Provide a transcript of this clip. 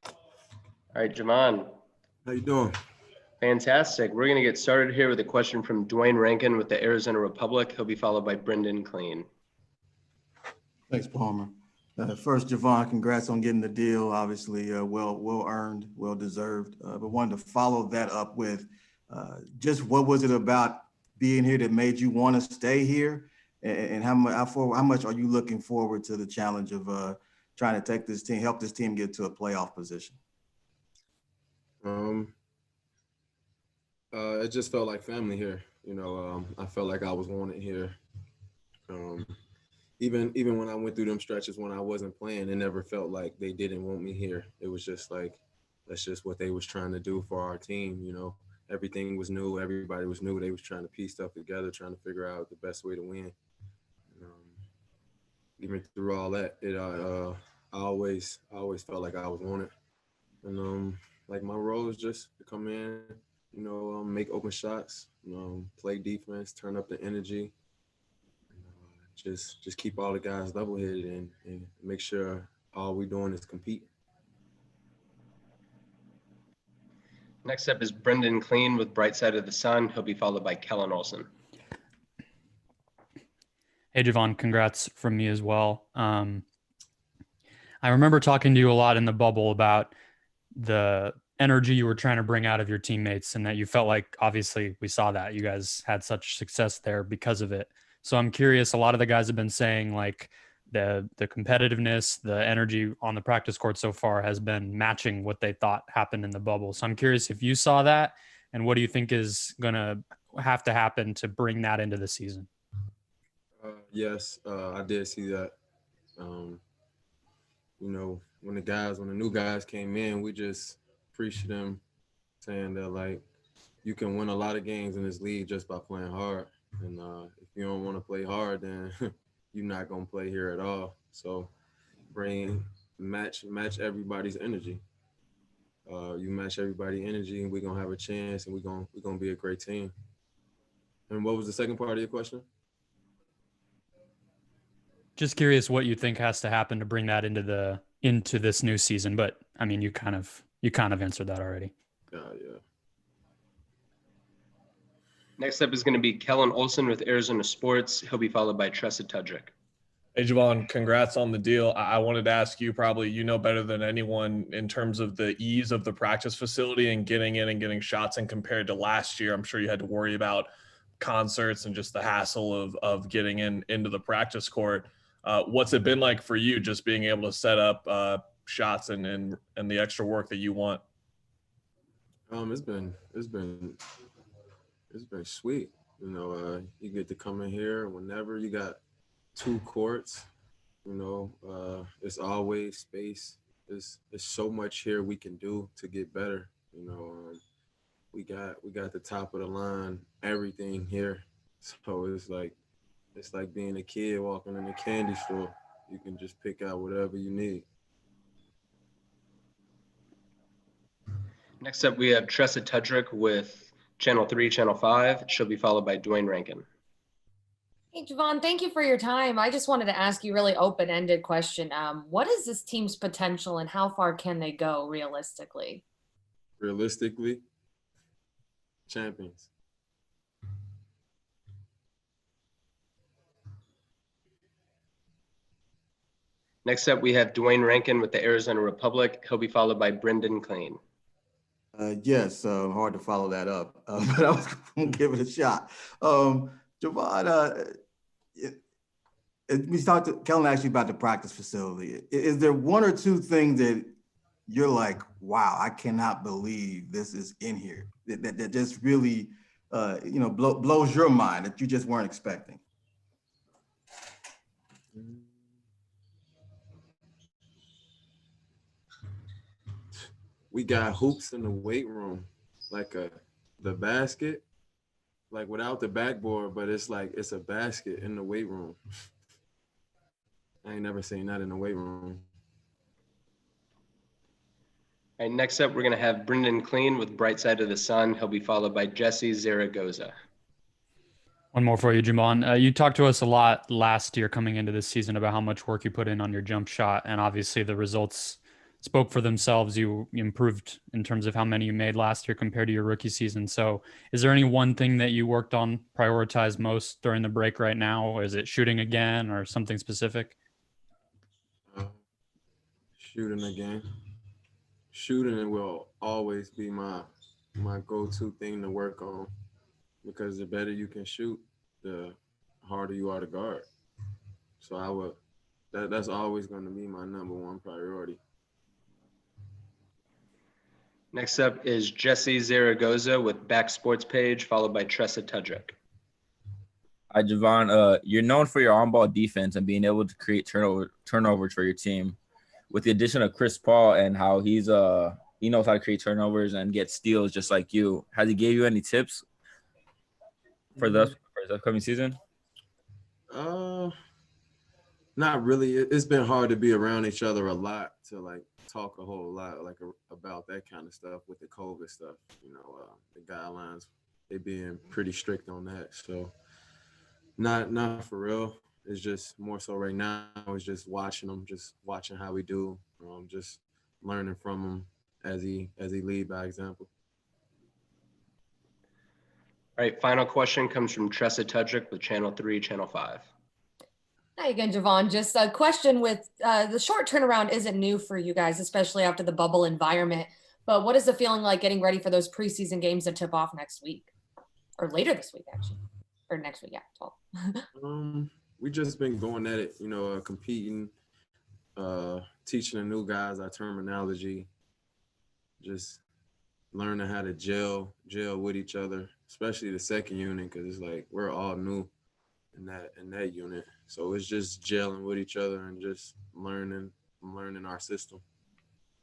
All right, Jevon. How you doing? Fantastic. We're going to get started here with a question from Dwayne Rankin with the Arizona Republic. He'll be followed by Brendan Clean. Thanks, Palmer. First, Jevon, congrats on getting the deal. Obviously, well earned, well deserved. But wanted to follow that up with just what was it about being here that made you want to stay here, and how much are you looking forward to the challenge of trying to help this team get to a playoff position? It just felt like family here. I felt like I was wanted here. Even when I went through them stretches when I wasn't playing, it never felt like they didn't want me here. It was just like, that's just what they was trying to do for our team. Everything was new. Everybody was new. They was trying to piece stuff together, trying to figure out the best way to win. Even through all that, I always felt like I was wanted. And like my role is just to come in, make open shots, play defense, turn up the energy, just keep all the guys level-headed and make sure all we're doing is compete. Next up is Brendan Clean with Bright Side of the Sun. He'll be followed by Kellen Olson. Hey, Jevon, congrats from me as well. I remember talking to you a lot in the bubble about the energy you were trying to bring out of your teammates, and that you felt like, obviously we saw that you guys had such success there because of it. So I'm curious, a lot of the guys have been saying like the competitiveness, the energy on the practice court so far has been matching what they thought happened in the bubble. So I'm curious if you saw that, and what do you think is going to have to happen to bring that into the season? Yes, I did see that. When the new guys came in, we just appreciate them saying that, like, you can win a lot of games in this league just by playing hard. And if you don't want to play hard, then you're not going to play here at all. So match everybody's energy. You match everybody's energy, and we're going to have a chance, and we're going to be a great team. And what was the second part of your question? Just curious what you think has to happen to bring that into this new season. But I mean, you kind of answered that already. Yeah. Next up is going to be Kellen Olson with Arizona Sports. He'll be followed by Tressa Tudrick. Hey, Jevon, congrats on the deal. I wanted to ask you, probably better than anyone, in terms of the ease of the practice facility and getting in and getting shots in compared to last year. I'm sure you had to worry about concerts and just the hassle of getting into the practice court. What's it been like for you, just being able to set up shots and the extra work that you want? It's been sweet. You get to come in here whenever. You got 2 courts. It's always space. There's so much here we can do to get better. We got the top of the line, everything here. So it's like being a kid walking in a candy store. You can just pick out whatever you need. Next up, we have Tressa Tudrick with Channel 3, Channel 5. She'll be followed by Dwayne Rankin. Hey, Jevon, thank you for your time. I just wanted to ask you a really open-ended question. What is this team's potential, and how far can they go realistically? Realistically, champions. Next up, we have Dwayne Rankin with the Arizona Republic. He'll be followed by Brendan Clean. Yes, hard to follow that up, but I was going to give it a shot. Jevon, we talked to Kellen actually about the practice facility. Is there one or two things that you're like, wow, I cannot believe this is in here, that just really, blows your mind, that you just weren't expecting? We got hoops in the weight room, like the basket, like without the backboard, but it's like it's a basket in the weight room. I ain't never seen that in the weight room. All right, next up, we're going to have Brendan Clean with Bright Side of the Sun. He'll be followed by Jesse Zaragoza. One more for you, Jevon. You talked to us a lot last year coming into this season about how much work you put in on your jump shot, and obviously the results spoke for themselves. You improved in terms of how many you made last year compared to your rookie season. So is there any one thing that you worked on, prioritized most during the break right now? Is it shooting again or something specific? Shooting again. Shooting will always be my go-to thing to work on, because the better you can shoot, the harder you are to guard. So that's always going to be my number one priority. Next up is Jesse Zaragoza with Back Sports Page, followed by Tressa Tudrick. Hi, Jevon. You're known for your on-ball defense and being able to create turnovers for your team. With the addition of Chris Paul and how he knows how to create turnovers and get steals just like you, has he gave you any tips for the upcoming season? Not really. It's been hard to be around each other a lot, to like talk a whole lot like about that kind of stuff with the COVID stuff. The guidelines, they being pretty strict on that. So not for real. It's just more so right now. It's just watching them, just watching how we do, just learning from him as he lead by example. All right, final question comes from Tressa Tudrick with Channel 3, Channel 5. Hi again, Jevon. Just a question with the short turnaround isn't new for you guys, especially after the bubble environment. But what is the feeling like getting ready for those preseason games that tip off next week or later this week, actually, or next week? Yeah. We just been going at it, competing, teaching the new guys our terminology, just learning how to gel with each other, especially the second unit, because it's like we're all new in that unit. So it's just gelling with each other and just learning our system.